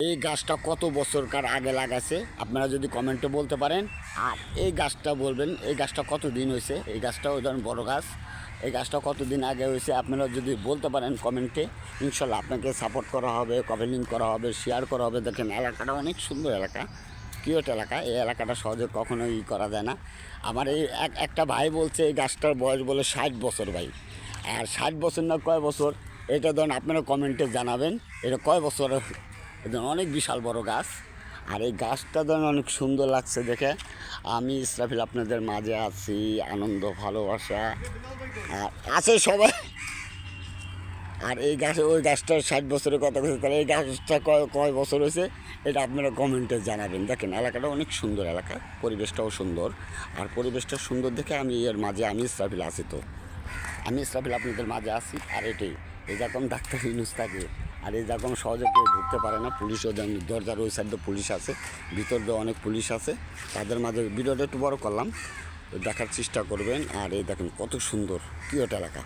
এই গাছটা কত বছরকার আগে লাগাছে আপনারা যদি কমেন্টে বলতে পারেন। আর এই গাছটা বলবেন এই গাছটা কত দিন হয়েছে। এই গাছটাও ধরেন বড় গাছ। এই গাছটা কতদিন আগে হয়েছে আপনারা যদি বলতে পারেন কমেন্টে, ইনশাল্লাহ আপনাকে সাপোর্ট করা হবে, কমেন্টিং করা হবে, শেয়ার করা হবে। দেখেন এলাকাটা অনেক সুন্দর এলাকা, কিউট এলাকা। এই এলাকাটা সহজে কখনোই করা যায় না। আমার এই একটা ভাই বলছে এই গাছটার বয়স বলে 60 বছর ভাই। আর 60 বছর না কয় বছর এটা ধরেন আপনারা কমেন্টে জানাবেন। এটা কয় বছর, এটা অনেক বিশাল বড় গাছ। আর এই গাছটা ধরেন অনেক সুন্দর লাগছে দেখে। আমি ইসরাফিল আপনাদের মাঝে আছি, আনন্দ ভালোবাসা আর আছে সবাই। আর এই গাছ ওই গাছটার 60 বছরের কথা বলছে, তাহলে এই গাছটা কয় বছর হয়েছে এটা আপনারা কমেন্টে জানাবেন। দেখেন এলাকাটা অনেক সুন্দর এলাকা, পরিবেশটাও সুন্দর। আর পরিবেশটা সুন্দর দেখে আমি এর মাঝে আমি ইসরাফিল আছি। তো আমি ইসরাফিল আপনাদের মাঝে আছি। আর এটাই এই রকম ডাক্তার ইউনুস থাকে। আর এই রকম সহজে কেউ ঢুকতে পারে না। পুলিশও দরজার ওই সাইডে পুলিশ আছে, ভিতর দিয়ে অনেক পুলিশ আছে। তাদের মাঝে ভিডিওটা একটু বড় করলাম, দেখার চেষ্টা করবেন। আর এই দেখেন কত সুন্দর কিউট এলাকা।